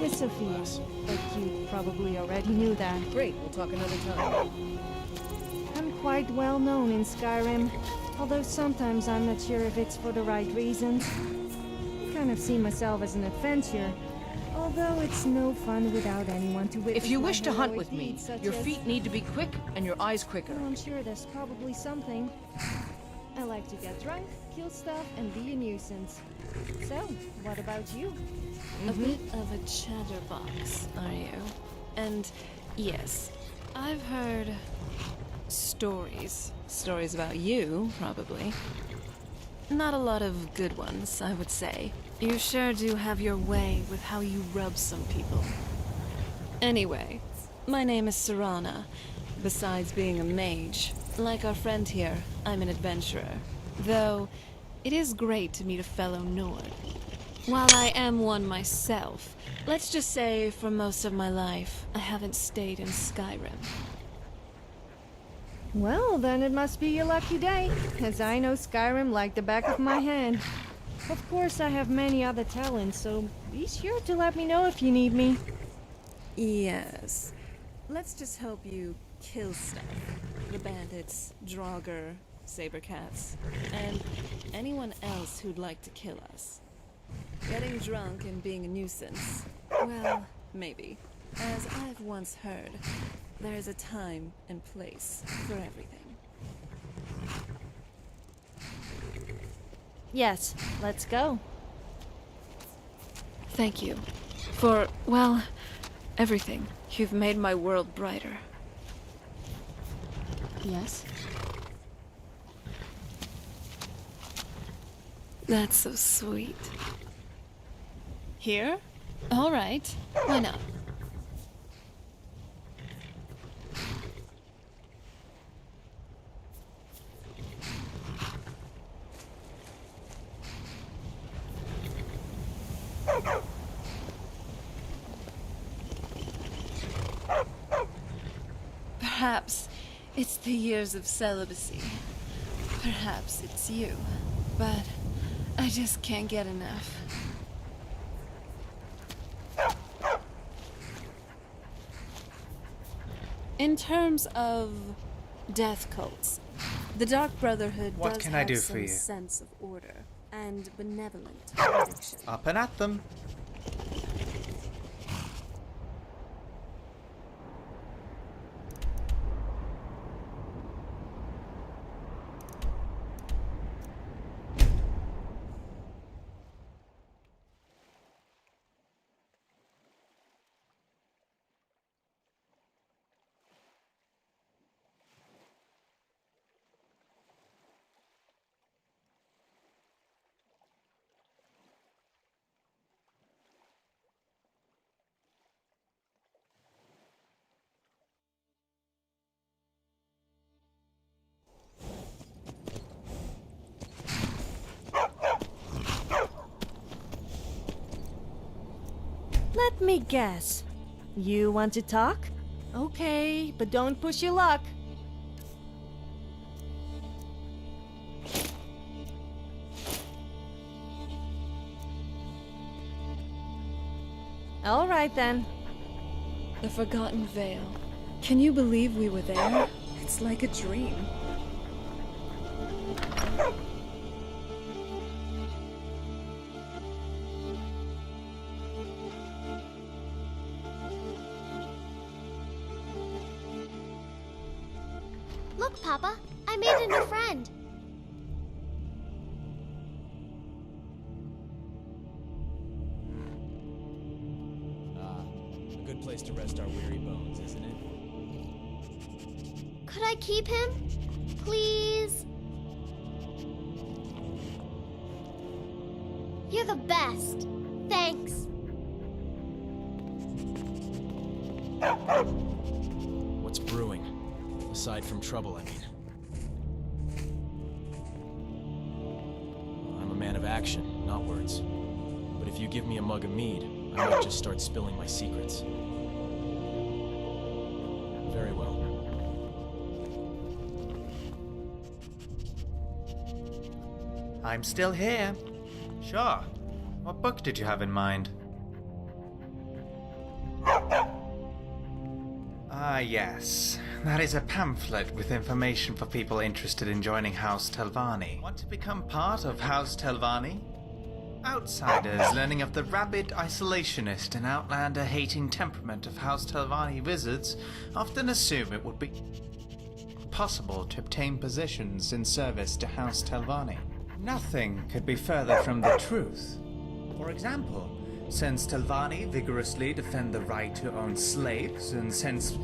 with Sophia. But you probably already knew that. Great, we'll talk another time. I'm quite well known in Skyrim, although sometimes I'm not sure if it's for the right reasons. I kind of see myself as an adventurer, although it's no fun without anyone to witness. If you my wish to hunt heroic with me, deeds, such your as- feet need to be quick and your eyes quicker. Well, I'm sure there's probably something. I like to get drunk, kill stuff, and be a nuisance. So, what about you? A bit of a chatterbox, are you? And yes, I've heard stories. Stories about you, probably. Not a lot of good ones, I would say. You sure do have your way with how you rub some people. Anyway, my name is Serana. Besides being a mage, like our friend here, I'm an adventurer. Though, it is great to meet a fellow Nord. While I am one myself, let's just say for most of my life, I haven't stayed in Skyrim. Well, then it must be your lucky day, as I know Skyrim like the back of my hand. Of course, I have many other talents, so be sure to let me know if you need me. Yes. Let's just hope you kill stuff. The bandits, Draugr, Sabercats, and anyone else who'd like to kill us. Getting drunk and being a nuisance, well, maybe. As I've once heard, there's a time and place for everything. Yes, let's go. Thank you. For, well, everything. You've made my world brighter. Yes? That's so sweet. Here? All right. Why not? Perhaps it's the years of celibacy. Perhaps it's you. But I just can't get enough. In terms of death cults, the Dark Brotherhood What does can I have do some for you? sense of order and benevolent prediction. Up and at them. Let me guess. You want to talk? Okay, but don't push your luck. All right then. The Forgotten Vale. Can you believe we were there? It's like a dream. Look, Papa, I made a new friend. A good place to rest our weary bones, isn't it? Could I keep him? Please? You're the best. Thanks. What's brewing? Aside from trouble, I mean. I'm a man of action, not words. But if you give me a mug of mead, I might just start spilling my secrets. Very well. I'm still here. Sure. What book did you have in mind? Ah, yes. That is a pamphlet with information for people interested in joining House Telvanni. Want to become part of House Telvanni? Outsiders learning of the rabid isolationist and outlander-hating temperament of House Telvanni wizards often assume it would be possible to obtain positions in service to House Telvanni. Nothing could be further from the truth. For example, since Telvanni vigorously defend the right to own slaves, and since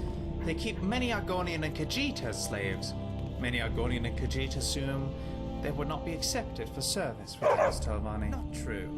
they keep many Argonian and Khajiit as slaves, many Argonian and Khajiit assume they would not be accepted for service with House Telvanni. Not true.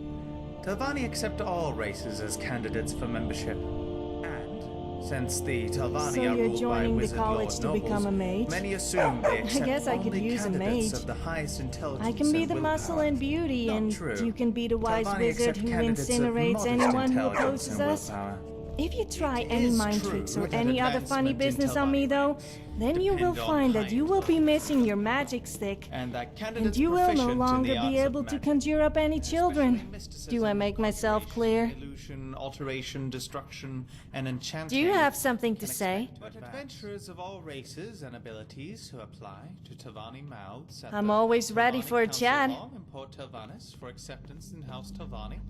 Telvanni accept all races as candidates for membership. And since the Telvanni So are you're ruled by joining the wizard college lord to nobles, become a mage? many assume they accept guess I could only use a candidates mage. of the highest intelligence I can be and the muscle willpower. and beauty, Not and true. you can be the wise Telvanni wizard accept who candidates of incinerates modest anyone who intelligence opposes and us. willpower. If you try It any is mind true tricks or that any other funny advancement in business on me, Telvanni though, then you will depend on find that high you will be intelligence. missing your magic stick. And that And candidates you will no proficient in the longer arts be of able to magic, conjure up any especially children. mysticism, Do I make myself clear? conjuration, illusion, alteration, destruction, and enchanting. Do you have something to can say? expect to advance. But adventurers of all races and abilities who apply to Telvanni mouths at I'm the always ready Telvanni for a Council chat. Hall in Port Telvannis for acceptance in House Telvanni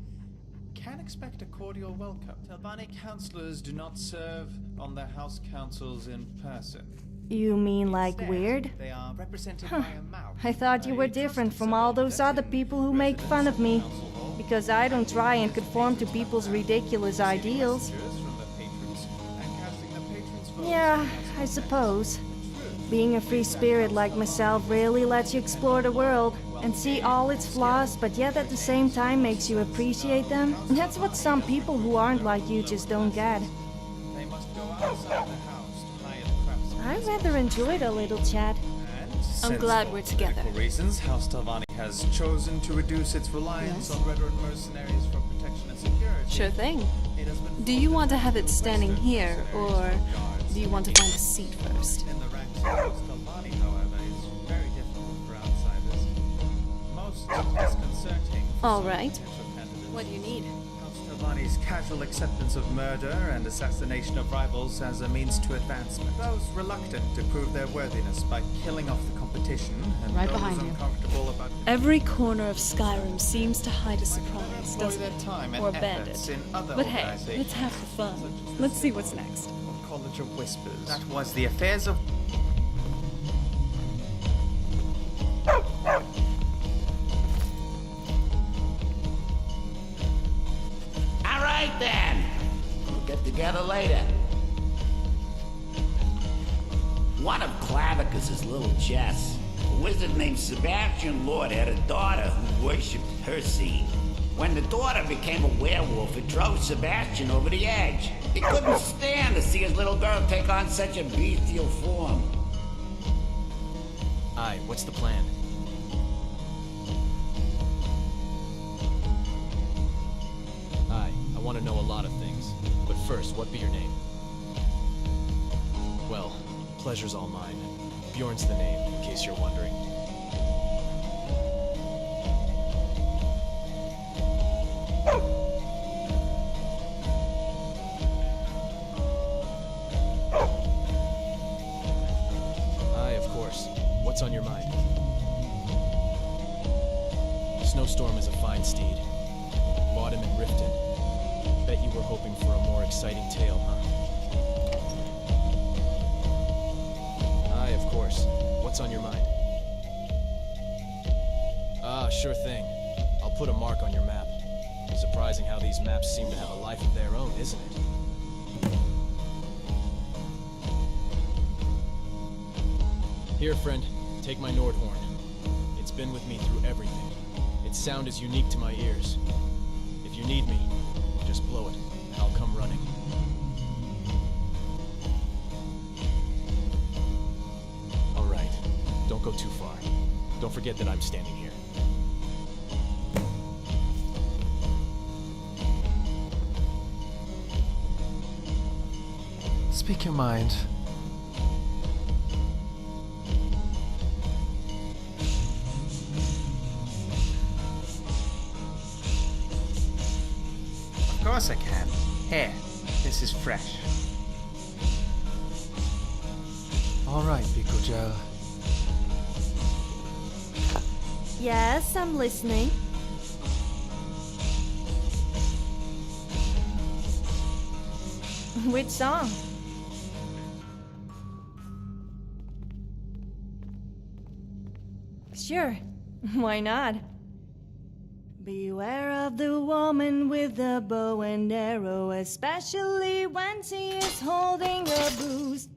can expect a cordial welcome. Telvanni councillors do not serve on their house councils in person. You mean like Instead, weird? They are represented by a mouth. I thought you a were different trusted from all symbol those other in people who make fun of me. residence council hall. Because I don't try and conform to people's ridiculous ideals. Messengers from the patrons and casting the patrons' votes Yeah, as I suppose. Being a free spirit like myself really lets you explore the world and see all its flaws, but yet at the same time makes you appreciate them. That's what some people who aren't like you just don't get. they must go outside the house to hire the craftsmen. I rather enjoyed a little chat. And I'm since glad for we're together. political reasons, House Telvanni has chosen to reduce its reliance Yes? on veteran mercenaries for protection and security. Sure thing. It has been Do you want to have it forced standing Western here, mercenaries or for guards do you want to find a seat first? in the ranks of House Telvanni, however, is very difficult for outsiders. Most disconcerting for All some right. potential candidates. What do you need? House Telvanni's casual acceptance of murder and assassination of rivals as a means to advancement. Those reluctant to prove their worthiness by killing off the competition, and Right those behind you. uncomfortable about Every corner of Skyrim seems to hide a surprise, employ doesn't their it? time and Or efforts bandit. in other But hey, organizations. let's have the fun. Let's see what's next. Or College of Whispers. That was the affairs of. All right then. We'll get together later. One of Clavicus's little Jess, a wizard named Sebastian Lord, had a daughter who worshipped her seed. When the daughter became a werewolf, it drove Sebastian over the edge. He couldn't stand to see his little girl take on such a bestial form. Aye, what's the plan? Aye, I want to know a lot of things. But first, what be your name? Well, pleasure's all mine. Bjorn's the name, in case you're wondering. Aye, of course. What's on your mind? Snowstorm is a fine steed. Bought him in Riften. Bet you were hoping for a more exciting tale, huh? Aye, of course. What's on your mind? Ah, sure thing. I'll put a mark on your map. Surprising how these maps seem to have a life of their own, isn't it? Here, friend. Take my Nordhorn. It's been with me through everything. Its sound is unique to my ears. If you need me, just blow it, and I'll come running. All right. Don't go too far. Don't forget that I'm standing here. Speak your mind. Of course I can. Here. This is fresh. All right, Pico-chan. Yes, I'm listening. Which song? Sure, why not? Beware of the woman with the bow and arrow, especially when she is holding a booze.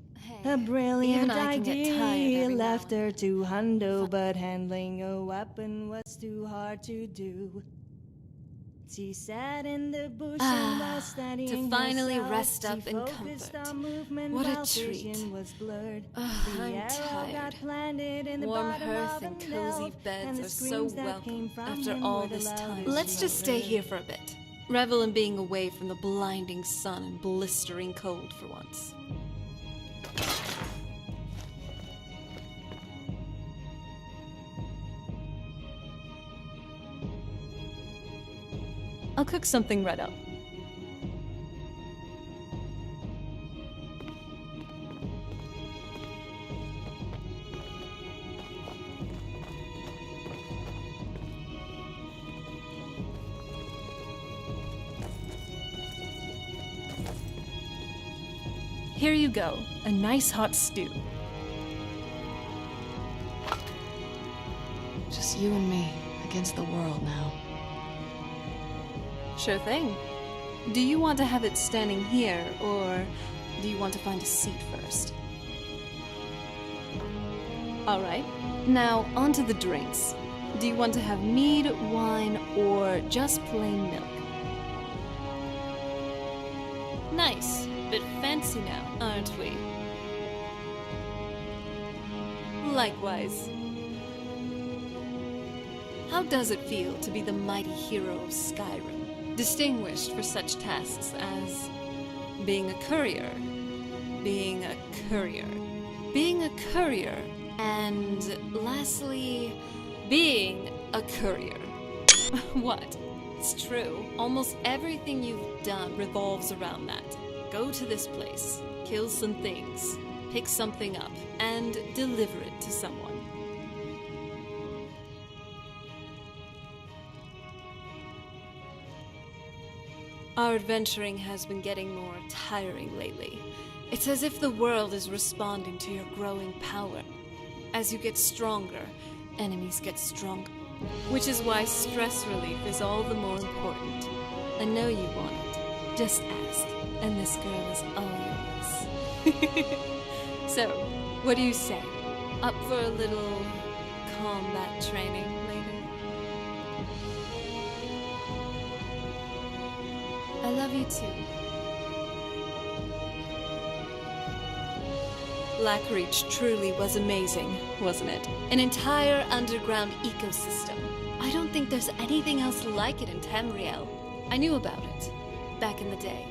A brilliant even I can get tired idea every now left and her to hundo, but handling a weapon was too hard to do. She sat in the bush and while studying finally herself, rest she up in focused comfort. on movement What a while treat. vision was blurred. The I'm arrow tired. got planted in the Warm bottom hearth of and a cozy mouth, beds and the are so screams that welcome came from after him all were the this time. loudest Let's just she stay heard. here for a bit. Revel in being away from the blinding sun and blistering cold for once. I'll cook something right up. Here you go, a nice hot stew. Just you and me against the world now. Sure thing. Do you want to have it standing here, or do you want to find a seat first? Alright, now on to the drinks. Do you want to have mead, wine, or just plain milk? Nice. Bit fancy now, aren't we? Likewise. How does it feel to be the mighty hero of Skyrim? Distinguished for such tasks as being a courier, being a courier, being a courier, and lastly, being a courier. What? It's true. Almost everything you've done revolves around that. Go to this place, kill some things, pick something up, and deliver it to someone. Our adventuring has been getting more tiring lately. It's as if the world is responding to your growing power. As you get stronger, enemies get stronger. Which is why stress relief is all the more important. I know you want it. Just ask, and this girl is all yours. So, what do you say? Up for a little combat training later? I love you too. Blackreach truly was amazing, wasn't it? An entire underground ecosystem. I don't think there's anything else like it in Tamriel. I knew about it, back in the day.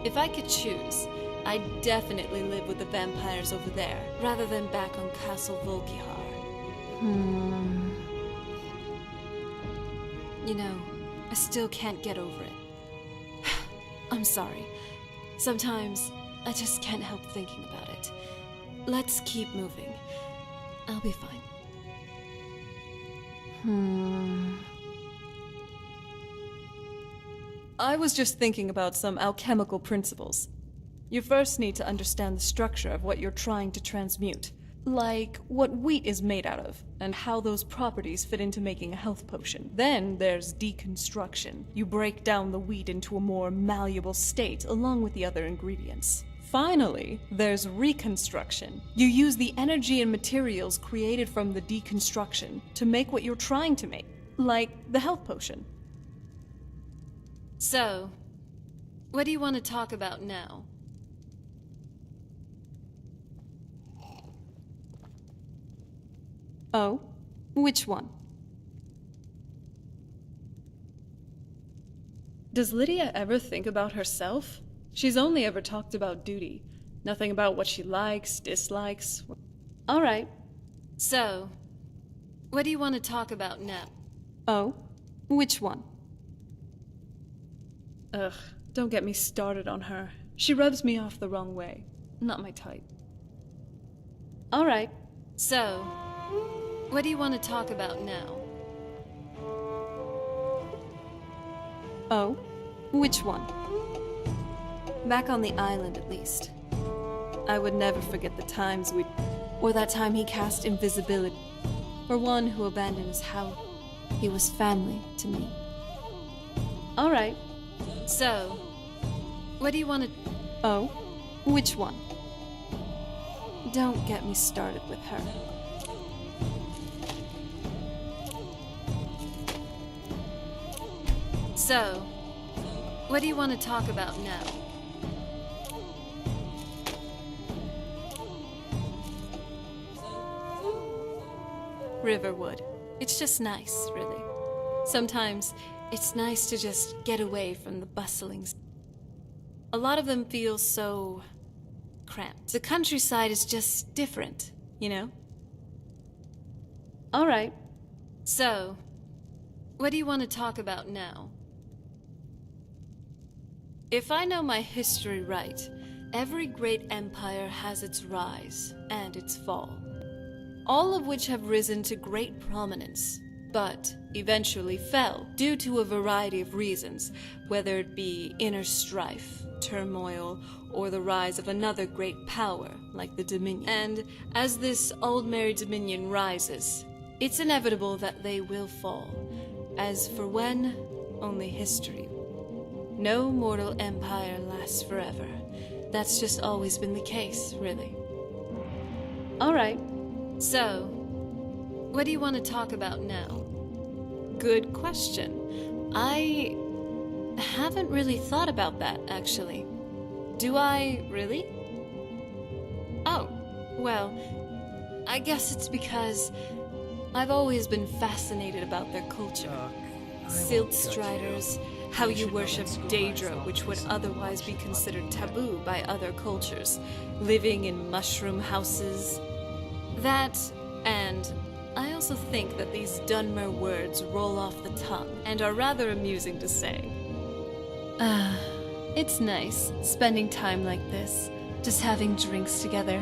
If I could choose, I'd definitely live with the vampires over there, rather than back on Castle Volkihar. You know, I still can't get over it. I'm sorry. Sometimes I just can't help thinking about it. Let's keep moving. I'll be fine. I was just thinking about some alchemical principles. You first need to understand the structure of what you're trying to transmute. Like what wheat is made out of, and how those properties fit into making a health potion. Then there's deconstruction. You break down the wheat into a more malleable state along with the other ingredients. Finally, there's reconstruction. You use the energy and materials created from the deconstruction to make what you're trying to make, like the health potion. So, what do you want to talk about now? Oh? Which one? Does Lydia ever think about herself? She's only ever talked about duty. Nothing about what she likes, dislikes. Alright. So, what do you want to talk about now? Oh? Which one? Ugh, Don't get me started on her. She rubs me off the wrong way. Not my type. All right. So, what do you want to talk about now? Oh? Which one? Back on the island, at least. I would never forget the times we... Or that time he cast invisibility. For one who abandoned his house, he was family to me. All right. So, what do you want to... Oh? Which one? Don't get me started with her. So, what do you want to talk about now? Riverwood. It's just nice, really. Sometimes it's nice to just get away from the bustlings. A lot of them feel so cramped. The countryside is just different, you know? All right. So, what do you want to talk about now? If I know my history right, every great empire has its rise and its fall, all of which have risen to great prominence, but eventually fell due to a variety of reasons, whether it be inner strife, turmoil, or the rise of another great power, like the Dominion. And as this old Merry Dominion rises, it's inevitable that they will fall. As for when, only history. No mortal empire lasts forever. That's just always been the case, really. All right. So, what do you want to talk about now? Good question. I haven't really thought about that, actually. Do I really? Oh, well, I guess it's because I've always been fascinated about their culture. Silt striders, how you worship Daedra, which would otherwise be considered taboo by other cultures, living in mushroom houses. That, and I also think that these Dunmer words roll off the tongue and are rather amusing to say. It's nice spending time like this, just having drinks together.